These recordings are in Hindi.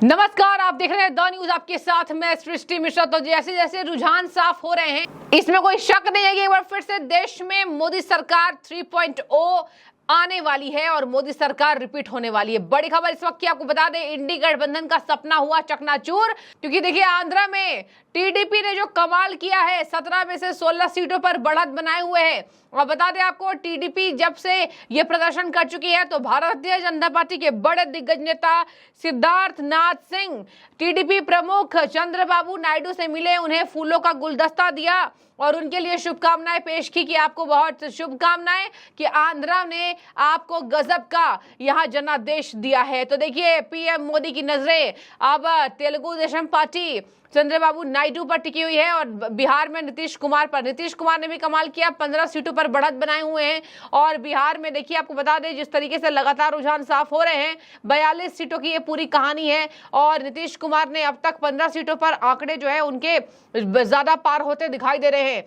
नमस्कार, आप देख रहे हैं द न्यूज, आपके साथ मैं सृष्टि मिश्रा। तो जैसे जैसे रुझान साफ हो रहे हैं, इसमें कोई शक नहीं है कि एक बार फिर से देश में मोदी सरकार 3.0 आने वाली है और मोदी सरकार रिपीट होने वाली है। बड़ी खबर इस वक्त की आपको बता दें, इंडी गठबंधन का सपना हुआ चकनाचूर, क्योंकि देखिए आंध्रा में टीडीपी ने जो कमाल किया है, 17 में से 16 सीटों पर बढ़त बनाए हुए हैं। और बता दें आपको, टीडीपी जब से ये प्रदर्शन कर चुकी है तो भारतीय जनता पार्टी के बड़े दिग्गज नेता सिद्धार्थ नाथ सिंह टीडीपी प्रमुख चंद्रबाबू नायडू से मिले, उन्हें फूलों का गुलदस्ता दिया और उनके लिए शुभकामनाएं पेश की कि आपको बहुत शुभकामनाएं कि आंध्रा ने आपको गजब का यहाँ जनादेश दिया है। तो देखिए पीएम मोदी की नजरें अब तेलुगु देशम पार्टी चंद्रबाबू नायडू पर टिकी हुई है और बिहार में नीतीश कुमार पर। नीतीश कुमार ने भी कमाल किया, 15 सीटों पर बढ़त बनाए हुए हैं। और बिहार में देखिए आपको बता दें, जिस तरीके से लगातार रुझान साफ हो रहे हैं, 42 सीटों की ये पूरी कहानी है और नीतीश कुमार ने अब तक 15 सीटों पर आंकड़े जो है उनके ज्यादा पार होते दिखाई दे रहे हैं।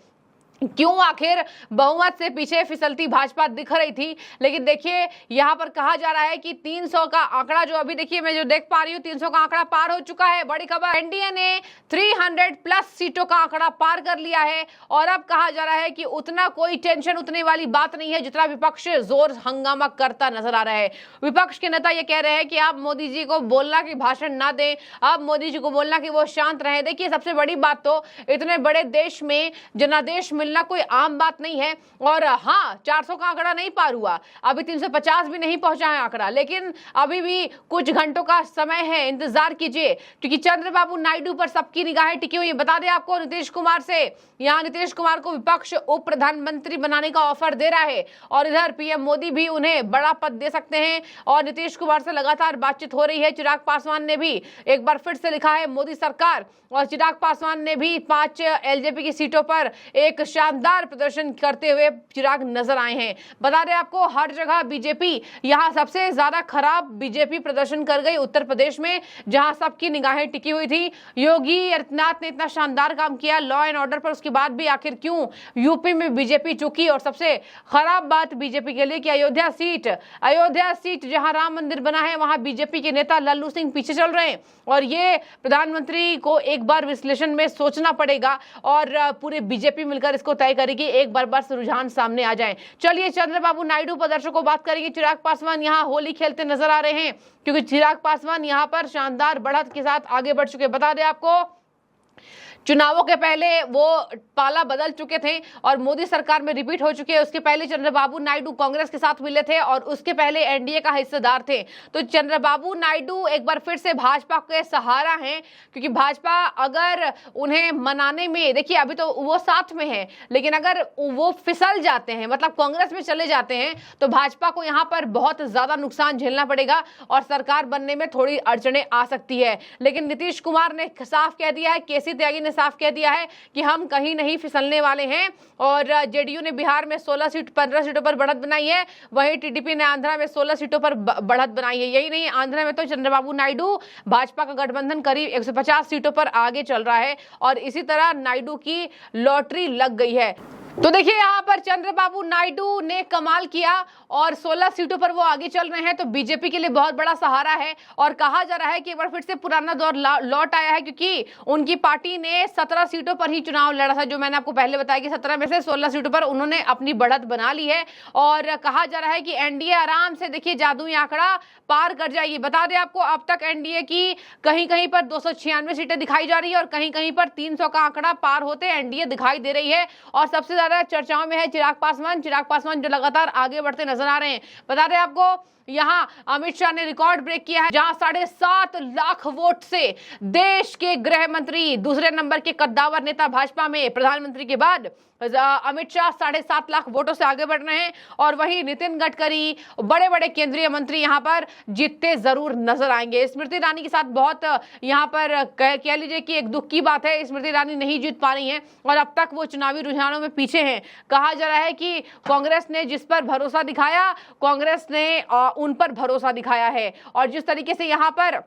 क्यों आखिर बहुमत से पीछे फिसलती भाजपा दिख रही थी, लेकिन देखिए यहां पर कहा जा रहा है कि 300 का आंकड़ा जो अभी देखिए मैं जो देख पा रही हूं, 300 का आंकड़ा पार हो चुका है। बड़ी खबर, एनडीए ने 300 प्लस सीटों का आंकड़ा पार कर लिया है और अब कहा जा रहा है कि उतना कोई टेंशन उतने वाली बात नहीं है जितना विपक्ष जोर हंगामा करता नजर आ रहा है। विपक्ष के नेता ये कह रहे हैं कि आप मोदी जी को बोलना कि भाषण ना दें, आप मोदी जी को बोलना कि वो शांत रहे। देखिए सबसे बड़ी बात तो, इतने बड़े देश में जनादेश मिलना कोई आम बात नहीं है। और हाँ, 400 का आंकड़ा नहीं पार हुआ, अभी 350 भी नहीं पहुंचा है आंकड़ा, लेकिन अभी भी कुछ घंटों का समय है, इंतजार कीजिए, क्योंकि चंद्रबाबू नायडू पर सबकी निगाहें टिकी हुई है। बता दें आपको, नीतीश कुमार से यहाँ नीतीश कुमार को विपक्ष उप प्रधानमंत्री बनाने का ऑफर दे रहा है और इधर पीएम मोदी भी उन्हें बड़ा पद दे सकते हैं और नीतीश कुमार से लगातार बातचीत हो रही है। चिराग पासवान ने भी एक बार फिर से लिखा है मोदी सरकार, और चिराग पासवान ने भी 5 एलजेपी की सीटों पर एक शानदार प्रदर्शन करते हुए चिराग नजर आए हैं। बता दें आपको, हर जगह बीजेपी, यहाँ सबसे ज्यादा खराब बीजेपी प्रदर्शन कर गई उत्तर प्रदेश में, जहां सबकी निगाहें टिकी हुई थी। योगी आदित्यनाथ ने इतना शानदार काम किया लॉ एंड ऑर्डर पर, उसके बाद भी आखिर क्यों यूपी में बीजेपी चुकी। और सबसे खराब बात बीजेपी के लिए कि अयोध्या सीट जहां राम मंदिर बना है, वहां बीजेपी के नेता लल्लू सिंह पीछे चल रहे हैं और ये प्रधानमंत्री को एक बार विश्लेषण में सोचना पड़ेगा और पूरे बीजेपी मिलकर इसको तय करेगी, एक बार बस रुझान सामने आ जाए। चलिए चंद्रबाबू नायडू प्रदर्शन को बात करेंगे। चिराग पासवान यहाँ होली खेलते नजर आ रहे हैं, क्योंकि चिराग पासवान यहाँ पर शानदार बढ़त के साथ आगे बढ़ चुके। बता दें आपको, चुनावों के पहले वो पाला बदल चुके थे और मोदी सरकार में रिपीट हो चुके हैं। उसके पहले चंद्रबाबू नायडू कांग्रेस के साथ मिले थे और उसके पहले एनडीए का हिस्सेदार थे। तो चंद्रबाबू नायडू एक बार फिर से भाजपा के सहारा हैं, क्योंकि भाजपा अगर उन्हें मनाने में, देखिए अभी तो वो साथ में है, लेकिन अगर वो फिसल जाते हैं, मतलब कांग्रेस में चले जाते हैं, तो भाजपा को यहाँ पर बहुत ज्यादा नुकसान झेलना पड़ेगा और सरकार बनने में थोड़ी अड़चने आ सकती है। लेकिन नीतीश कुमार ने साफ कह दिया है, केसी त्यागी ने साफ कह दिया है कि हम कहीं नहीं फिसलने वाले हैं। और जेडीयू ने बिहार में 15 सीटों पर बढ़त बनाई है, वहीं टीडीपी ने आंध्रा में 16 सीटों पर बढ़त बनाई है। यही नहीं, आंध्रा में तो चंद्रबाबू नायडू भाजपा का गठबंधन करीब 150 सीटों पर आगे चल रहा है और इसी तरह नायडू की लॉटरी लग गई है। तो देखिए यहाँ पर चंद्रबाबू नायडू ने कमाल किया और 16 सीटों पर वो आगे चल रहे हैं, तो बीजेपी के लिए बहुत बड़ा सहारा है। और कहा जा रहा है कि एक बार फिर से पुराना दौर लौट आया है, क्योंकि उनकी पार्टी ने 17 सीटों पर ही चुनाव लड़ा था, जो मैंने आपको पहले बताया कि 17 में से 16 सीटों पर उन्होंने अपनी बढ़त बना ली है। और कहा जा रहा है कि एनडीए आराम से, देखिए जादुई आंकड़ा पार कर जाएगी। बता दें आपको, अब तक एनडीए की कहीं कहीं पर 296 सीटें दिखाई जा रही है और कहीं कहीं पर 300 का आंकड़ा पार होते एनडीए दिखाई दे रही है। और सबसे चर्चाओं में है चिराग पासवान जो लगातार आगे बढ़ते नजर आ रहे हैं। बता दें आपको, यहाँ अमित शाह ने रिकॉर्ड ब्रेक किया है, जहां 7.5 लाख वोट से देश के गृह मंत्री, दूसरे नंबर के कद्दावर नेता भाजपा में, प्रधानमंत्री के बाद अमित शाह 7.5 लाख वोटों से आगे बढ़ रहे हैं। और वहीं नितिन गडकरी, बड़े बड़े केंद्रीय मंत्री यहाँ पर जीतते जरूर नजर आएंगे। स्मृति ईरानी के साथ बहुत यहाँ पर कह लीजिए कि एक दुख की बात है, स्मृति ईरानी नहीं जीत पा रही हैं और अब तक वो चुनावी रुझानों में पीछे हैं। कहा जा रहा है कि कांग्रेस ने जिस पर भरोसा दिखाया, कांग्रेस ने उन पर भरोसा दिखाया है और जिस तरीके से यहाँ पर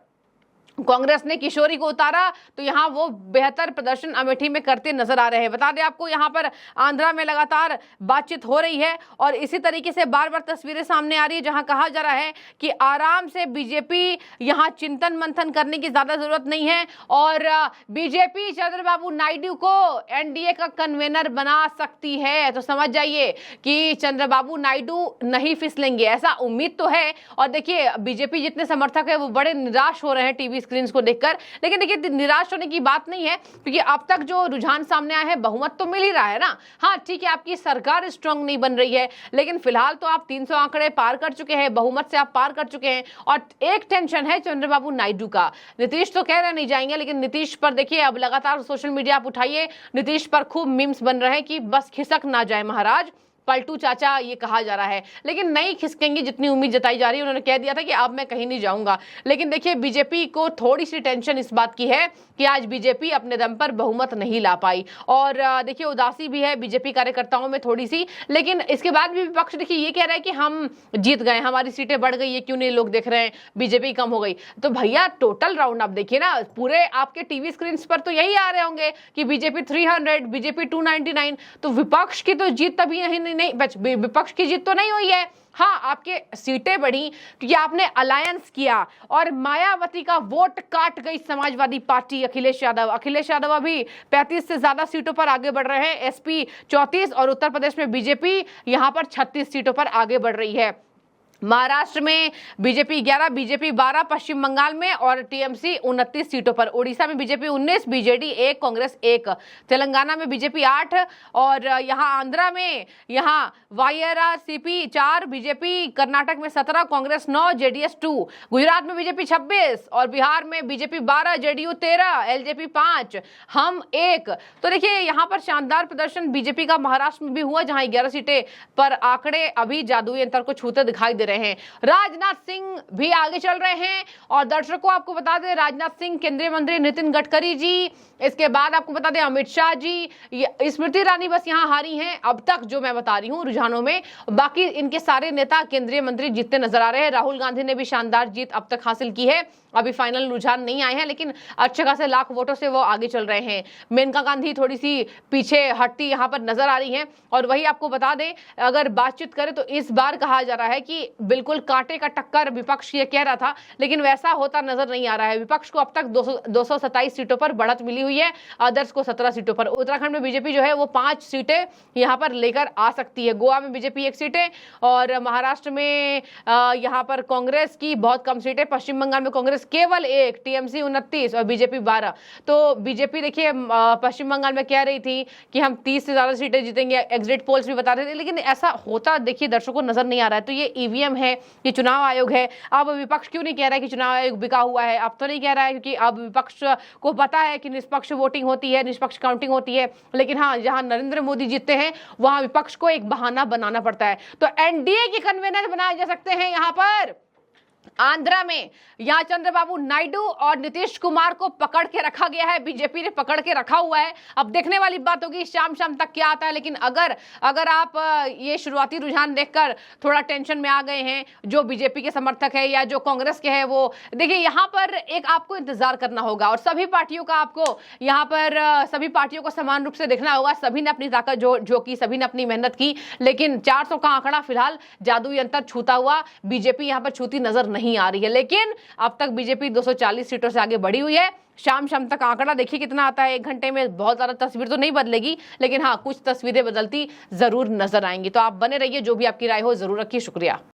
कांग्रेस ने किशोरी को उतारा तो यहां वो बेहतर प्रदर्शन अमेठी में करते नजर आ रहे हैं। बता दें आपको, यहां पर आंध्रा में लगातार बातचीत हो रही है और इसी तरीके से बार बार तस्वीरें सामने आ रही है जहां कहा जा रहा है कि आराम से बीजेपी यहां चिंतन मंथन करने की ज्यादा जरूरत नहीं है और बीजेपी चंद्रबाबू नायडू को एनडीए का कन्वेनर बना सकती है। तो समझ जाइए कि चंद्रबाबू नायडू नहीं फिसलेंगे, ऐसा उम्मीद तो है। और देखिए, बीजेपी जितने समर्थक है वो बड़े निराश हो रहे हैं टीवी स्क्रीन को देखकर, लेकिन देखिए निराश होने की बात नहीं है क्योंकि अब तक जो रुझान सामने आया है बहुमत तो मिल ही रहा है ना। हाँ ठीक है, आपकी सरकार स्ट्रांग नहीं बन रही है, लेकिन फिलहाल तो आप 300 आंकड़े पार कर चुके हैं, बहुमत से आप पार कर चुके हैं। और एक टेंशन है चंद्रबाबू नायडू का। नीतीश तो कह रहे नहीं जाएंगे, लेकिन नीतीश पर देखिए अब लगातार सोशल मीडिया आप उठाइए, नीतीश पर खूब मीम्स बन रहे हैं कि बस खिसक ना जाए महाराज, पलटू चाचा ये कहा जा रहा है, लेकिन नहीं खिसकेंगे जितनी उम्मीद जताई जा रही है। उन्होंने कह दिया था कि अब मैं कहीं नहीं जाऊंगा, लेकिन देखिए बीजेपी को थोड़ी सी टेंशन इस बात की है कि आज बीजेपी अपने दम पर बहुमत नहीं ला पाई और देखिए उदासी भी है बीजेपी कार्यकर्ताओं में थोड़ी सी। लेकिन इसके बाद भी विपक्ष देखिए ये कह रहा है कि हम जीत गए, हमारी सीटें बढ़ गई, ये क्यों नहीं लोग देख रहे हैं, बीजेपी कम हो गई। तो भैया टोटल राउंड आप देखिए ना, पूरे आपके टीवी स्क्रीन पर तो यही आ रहे होंगे कि बीजेपी 300, बीजेपी 299। तो विपक्ष की तो जीत तभी नहीं विपक्ष की जीत तो नहीं हुई है। हाँ, आपके सीटें बढ़ी क्योंकि आपने अलायंस किया और मायावती का वोट काट गई समाजवादी पार्टी अखिलेश यादव अभी 35 से ज्यादा सीटों पर आगे बढ़ रहे हैं, एसपी 34 और उत्तर प्रदेश में बीजेपी यहां पर 36 सीटों पर आगे बढ़ रही है। महाराष्ट्र में बीजेपी 11, बीजेपी 12, पश्चिम बंगाल में और टीएमसी 29 सीटों पर, उड़ीसा में बीजेपी 19, बीजेडी 1, कांग्रेस 1, तेलंगाना में बीजेपी 8 और यहाँ आंध्रा में यहाँ वाईआरसीपी 4, बीजेपी, कर्नाटक में 17, कांग्रेस 9, जेडीएस 2, गुजरात में बीजेपी 26 और बिहार में बीजेपी 12, जेडीयू 13, एलजेपी 5, हम 1। तो देखिए यहाँ पर शानदार प्रदर्शन बीजेपी का महाराष्ट्र में भी हुआ जहां 11 सीटें पर आंकड़े अभी जादुई अंतर को छूते दिखाई दे रहे हैं। राजनाथ सिंह भी आगे चल रहे हैं और दर्शकों आपको बता दें, राजनाथ सिंह, केंद्रीय मंत्री नितिन गडकरी जी, इसके बाद आपको बता दें अमित शाह जी, स्मृति ईरानी बस यहां हारी हैं अब तक जो मैं बता रही हूं रुझानों में, बाकी इनके सारे नेता केंद्रीय मंत्री जीतते नजर आ रहे हैं। राहुल गांधी ने भी शानदार जीत अब तक हासिल की है, अभी फाइनल रुझान नहीं आए हैं लेकिन अच्छे खासे लाख वोटों से वो आगे चल रहे हैं। मेनका गांधी थोड़ी सी पीछे हटती यहां पर नजर आ रही हैं। और वही आपको बता दें, अगर बातचीत करें तो इस बार कहा जा रहा है कि बिल्कुल कांटे का टक्कर विपक्ष ये कह रहा था, लेकिन वैसा होता नजर नहीं आ रहा है। विपक्ष को अब तक 227 सीटों पर बढ़त मिली हुई है, अदर्स को 17 सीटों पर। उत्तराखंड में बीजेपी जो है वो 5 सीटें यहां पर लेकर आ सकती है, गोवा में बीजेपी 1 सीटें और महाराष्ट्र में यहां पर कांग्रेस की बहुत कम सीटें, पश्चिम बंगाल में कांग्रेस केवल 1, टीएमसी 29 और बीजेपी 12। तो बीजेपी देखिए पश्चिम बंगाल में कह रही थी कि हम 30 से ज्यादा सीटें जीतेंगे, एग्जिट पोल्स भी बता रहे थे, लेकिन ऐसा होता देखिए दर्शकों को नजर नहीं आ रहा है। तो ये ईवीएम है, ये चुनाव आयोग है। अब विपक्ष क्यों नहीं कह रहा है कि चुनाव आयोग बिका हुआ है? अब तो नहीं कह रहा है क्योंकि अब विपक्ष को पता है कि निष्पक्ष वोटिंग होती है, निष्पक्ष काउंटिंग होती है। लेकिन हाँ, जहां नरेंद्र मोदी जीतते हैं वहां विपक्ष को एक बहाना बनाना पड़ता है। तो एनडीए के कन्वेनर बनाए जा सकते हैं यहां पर आंध्रा में। यहां चंद्रबाबू नायडू और नीतीश कुमार को पकड़ के रखा गया है, बीजेपी ने पकड़ के रखा हुआ है। अब देखने वाली बात होगी शाम तक क्या आता है। लेकिन अगर आप ये शुरुआती रुझान देखकर थोड़ा टेंशन में आ गए हैं, जो बीजेपी के समर्थक है या जो कांग्रेस के हैं, वो देखिए यहां पर एक आपको इंतजार करना होगा और सभी पार्टियों का आपको यहां पर सभी पार्टियों को समान रूप से देखना होगा। सभी ने अपनी ताकत जो की, सभी ने अपनी मेहनत की, लेकिन 400 का आंकड़ा फिलहाल जादुई अंतर छूता हुआ बीजेपी यहां पर छूती नजर नहीं आ रही है। लेकिन अब तक बीजेपी 240 सीटों से आगे बढ़ी हुई है। शाम तक आंकड़ा देखिए कितना आता है, 1 घंटे में बहुत ज्यादा तस्वीर तो नहीं बदलेगी, लेकिन हाँ कुछ तस्वीरें बदलती जरूर नजर आएंगी। तो आप बने रहिए, जो भी आपकी राय हो जरूर रखिए। शुक्रिया।